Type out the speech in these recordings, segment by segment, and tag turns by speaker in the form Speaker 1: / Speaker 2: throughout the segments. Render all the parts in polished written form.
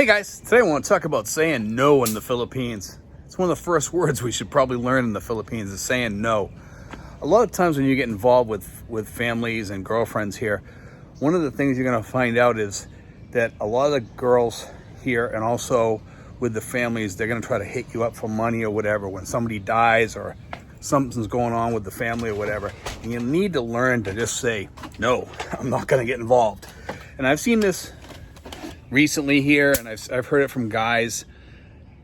Speaker 1: Hey guys, today I want to talk about saying no in the Philippines. It's one of the first words we should probably learn in the Philippines is saying no. A lot of times when you get involved with families and girlfriends here, one of the things you're going to find out is that a lot of the girls here and also with the families, they're going to try to hit you up for money or whatever when somebody dies or something's going on with the family or whatever. And you need to learn to just say, no, I'm not going to get involved. And I've seen this recently here, and I've heard it from guys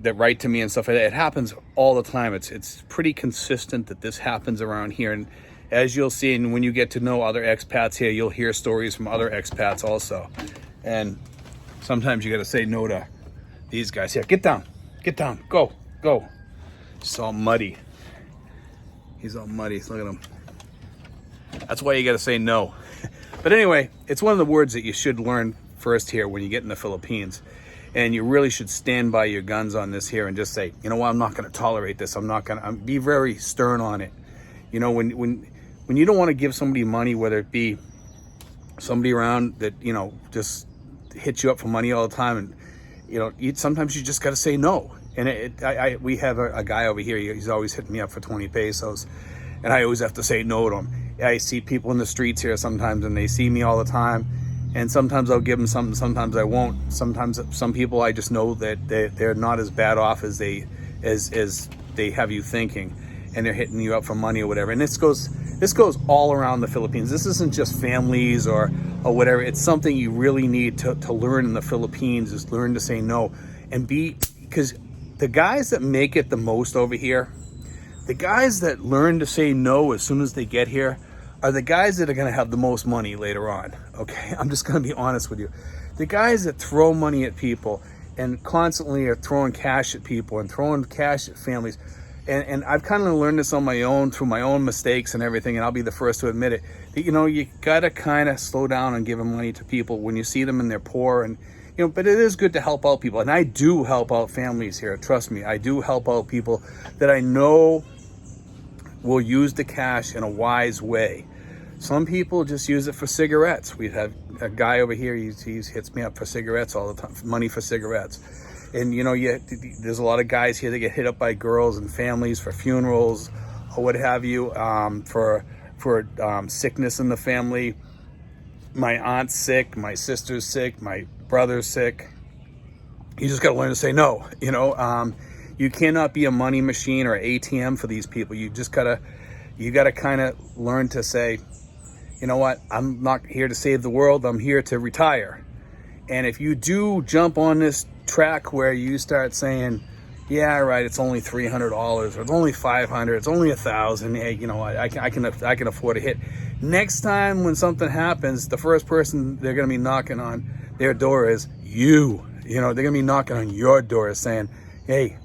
Speaker 1: that write to me and stuff like that. It happens all the time. It's pretty consistent that this happens around here. And as you'll see, and when you get to know other expats here, you'll hear stories from other expats also. And sometimes you got to say no to these guys here. Get down, go. It's all muddy. He's all muddy. Look at him. That's why you got to say no. But anyway, it's one of the words that you should learn first here when you get in the Philippines, and you really should stand by your guns on this here and just say, you know what, I'm not going to tolerate this. I'm not going to be very stern on it. You know, when you don't want to give somebody money, whether it be somebody around that, you know, just hits you up for money all the time, and you know, sometimes you just got to say no. And we have a guy over here, he's always hitting me up for 20 pesos, and I always have to say no to him. I see people in the streets here sometimes, and they see me all the time. And sometimes I'll give them something, sometimes I won't. Sometimes some people I just know that they're not as bad off as they have you thinking, and they're hitting you up for money or whatever. And this goes all around the Philippines. This isn't just families or whatever. It's something you really need to learn in the Philippines, is learn to say no. And because the guys that make it the most over here, the guys that learn to say no as soon as they get here, are the guys that are going to have the most money later on. Okay, I'm just going to be honest with you. The guys that throw money at people and constantly are throwing cash at people and throwing cash at families, and I've kind of learned this on my own through my own mistakes and everything, and I'll be the first to admit it, that, you know, you got to kind of slow down on giving money to people when you see them and they're poor. And you know, but it is good to help out people, and I do help out families here. Trust me, I do help out people that I know will use the cash in a wise way. Some people just use it for cigarettes. We have a guy over here, he hits me up for cigarettes all the time, money for cigarettes. And you know, there's a lot of guys here that get hit up by girls and families for funerals or what have you, for sickness in the family. My aunt's sick, my sister's sick, my brother's sick. You just got to learn to say no. You know, you cannot be a money machine or ATM for these people. You got to kind of learn to say, you know what, I'm not here to save the world, I'm here to retire. And if you do jump on this track where you start saying, yeah, right, it's only $300 or it's only $500, it's only $1,000, hey, you know what, I can afford a hit. Next time when something happens, the first person they're going to be knocking on their door is you. You know, they're going to be knocking on your door saying, hey,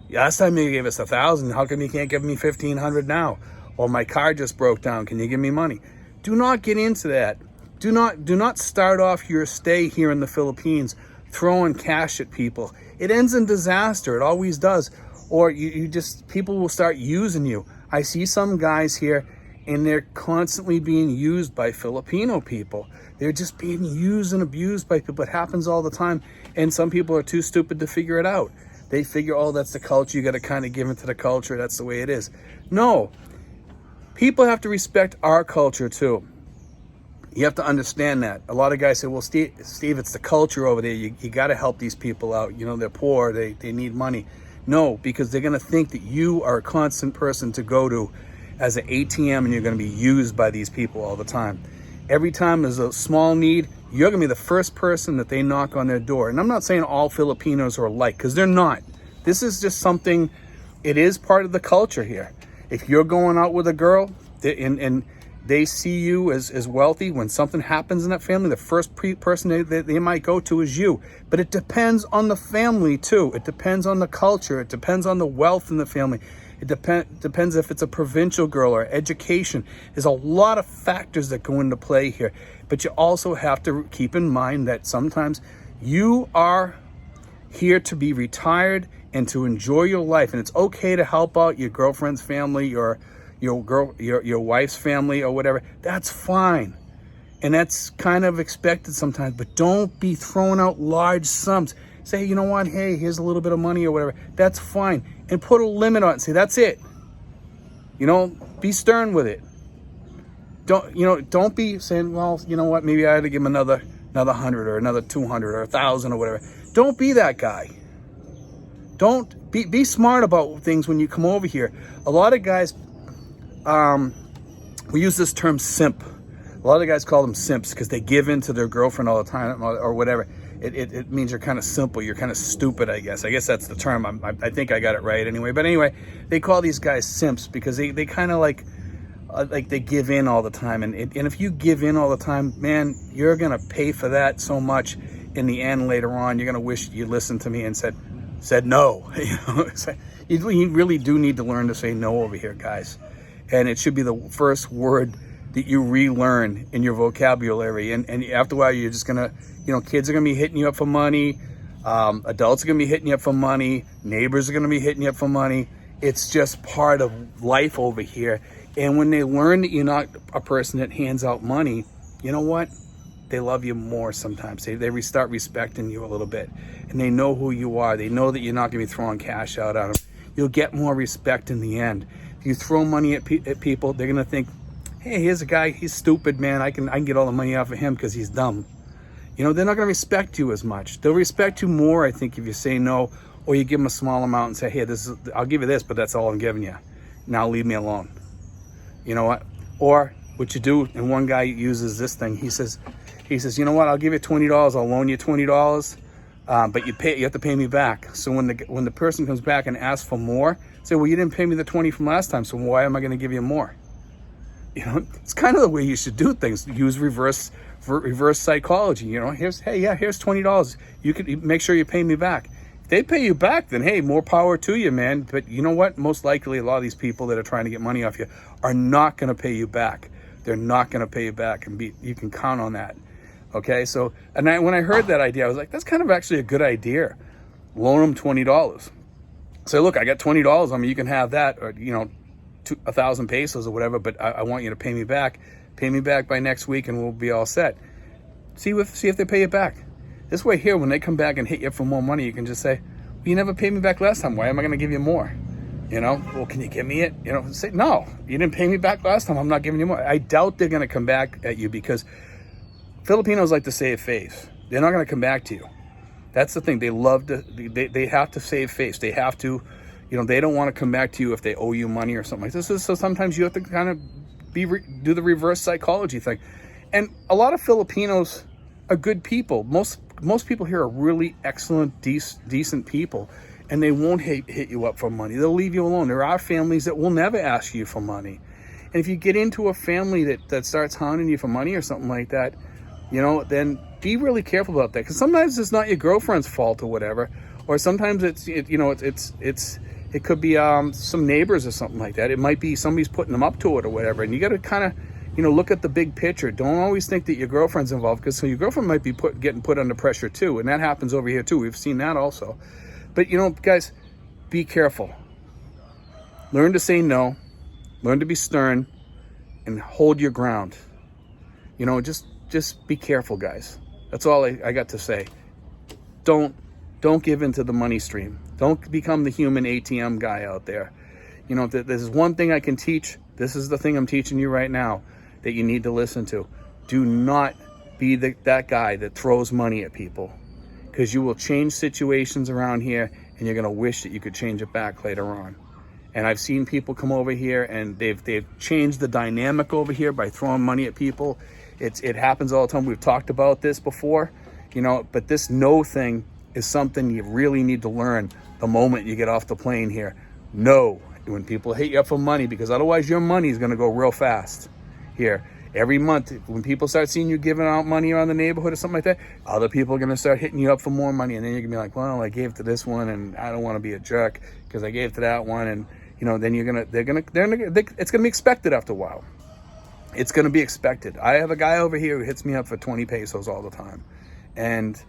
Speaker 1: last time you gave us $1,000, how come you can't give me $1,500 now? Or my car just broke down, can you give me money? Do not get into that. Do not start off your stay here in the Philippines throwing cash at people. It ends in disaster. It always does. Or people will start using you. I see some guys here, and they're constantly being used by Filipino people. They're just being used and abused by people. It happens all the time. And some people are too stupid to figure it out. They figure, oh, that's the culture. You got to kind of give into the culture. That's the way it is. No. People have to respect our culture too. You have to understand that. A lot of guys say, well, Steve, it's the culture over there. You got to help these people out. You know, they're poor. They need money. No, because they're going to think that you are a constant person to go to as an ATM, and you're going to be used by these people all the time. Every time there's a small need, you're going to be the first person that they knock on their door. And I'm not saying all Filipinos are alike, because they're not. This is just something, it is part of the culture here. If you're going out with a girl and they see you as wealthy, when something happens in that family, the first person they might go to is you. But it depends on the family too. It depends on the culture. It depends on the wealth in the family. It depends if it's a provincial girl or education. There's a lot of factors that go into play here. But you also have to keep in mind that sometimes you are here to be retired and to enjoy your life, and it's okay to help out your girlfriend's family or your wife's family or whatever. That's fine, and that's kind of expected sometimes. But don't be throwing out large sums. Say, you know what, hey, here's a little bit of money or whatever. That's fine. And put a limit on it. Say, that's it. You know, be stern with it. Don't be saying, well, you know what, maybe I had to give him another 100 or another 200 or 1,000 or whatever. Don't be that guy. Don't be smart about things when you come over here. A lot of guys, we use this term simp. A lot of guys call them simps because they give in to their girlfriend all the time or whatever. It means you're kind of simple. You're kind of stupid, I guess. I guess that's the term. I think I got it right anyway. But anyway, they call these guys simps because they kind of like they give in all the time. And if you give in all the time, man, you're going to pay for that so much in the end later on. You're going to wish you listened to me and said no. You really do need to learn to say no over here, guys. And it should be the first word that you relearn in your vocabulary. And after a while, you're just going to, kids are going to be hitting you up for money. Adults are going to be hitting you up for money. Neighbors are going to be hitting you up for money. It's just part of life over here. And when they learn that you're not a person that hands out money, you know what? They love you more sometimes. They start respecting you a little bit. And they know who you are. They know that you're not going to be throwing cash out at them. You'll get more respect in the end. If you throw money at people, they're going to think, hey, here's a guy, he's stupid, man. I can get all the money off of him because he's dumb. They're not going to respect you as much. They'll respect you more, I think, if you say no, or you give them a small amount and say, hey, I'll give you this, but that's all I'm giving you. Now leave me alone. You know what? Or what you do, and one guy uses this thing. He says, you know what? I'll give you $20. I'll loan you $20, but you have to pay me back. So when the person comes back and asks for more, say, well, you didn't pay me the 20 from last time, so why am I going to give you more? It's kind of the way you should do things. Use reverse psychology. Here's $20. You could make sure you pay me back. If they pay you back, then hey, more power to you, man. But you know what? Most likely, a lot of these people that are trying to get money off you are not going to pay you back. They're not going to pay you back, and you can count on that. Okay, so when I heard that idea, I was like, that's kind of actually a good idea. Loan them $20. Say, look, I got $20. I mean, you can have that, or 1,000 pesos or whatever, but I want you to pay me back. Pay me back by next week and we'll be all set. See if they pay you back. This way here, when they come back and hit you up for more money, you can just say, well, you never paid me back last time. Why am I going to give you more? Well, can you give me it? Say, no, you didn't pay me back last time. I'm not giving you more. I doubt they're going to come back at you because Filipinos like to save face. They're not going to come back to you. That's the thing. They have to save face. They have to, they don't want to come back to you if they owe you money or something like this. So sometimes you have to kind of do the reverse psychology thing. And a lot of Filipinos are good people. Most people here are really excellent, decent people, and they won't hit you up for money. They'll leave you alone. There are families that will never ask you for money. And if you get into a family that starts hounding you for money or something like that, then be really careful about that. Because sometimes it's not your girlfriend's fault or whatever, or sometimes it could be some neighbors or something like that. It might be somebody's putting them up to it or whatever. And you got to kind of, look at the big picture. Don't always think that your girlfriend's involved, because your girlfriend might be getting put under pressure too. And that happens over here too. We've seen that also. But, guys, be careful. Learn to say no. Learn to be stern and hold your ground. Just be careful, guys. That's all I got to say. Don't give in to the money stream. Don't become the human ATM guy out there. This is one thing I can teach. This is the thing I'm teaching you right now that you need to listen to. Do not be that guy that throws money at people, because you will change situations around here and you're going to wish that you could change it back later on. And I've seen people come over here and they've changed the dynamic over here by throwing money at people. It happens all the time. We've talked about this before, but this no thing is something you really need to learn the moment you get off the plane here. No, when people hit you up for money, because otherwise your money is going to go real fast here. Every month, when people start seeing you giving out money around the neighborhood or something like that, other people are going to start hitting you up for more money. And then you're going to be like, well, I gave to this one and I don't want to be a jerk because I gave to that one. And, then it's going to be expected after a while. It's going to be expected. I have a guy over here who hits me up for 20 pesos all the time. And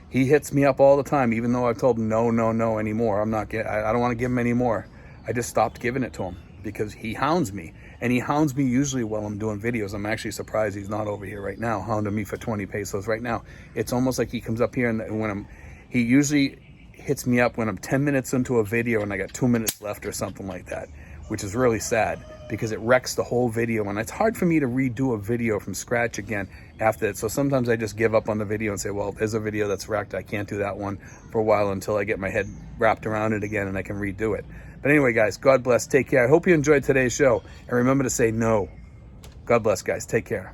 Speaker 1: he hits me up all the time, even though I've told him no anymore. I don't want to give him any more. I just stopped giving it to him because he hounds me. And he hounds me usually while I'm doing videos. I'm actually surprised he's not over here right now, hounding me for 20 pesos right now. It's almost like he comes up here and when He usually hits me up when I'm 10 minutes into a video and I got 2 minutes left or something like that, which is really sad because it wrecks the whole video. And it's hard for me to redo a video from scratch again after that. So sometimes I just give up on the video and say, well, there's a video that's wrecked. I can't do that one for a while until I get my head wrapped around it again and I can redo it. But anyway, guys, God bless. Take care. I hope you enjoyed today's show. And remember to say no. God bless, guys. Take care.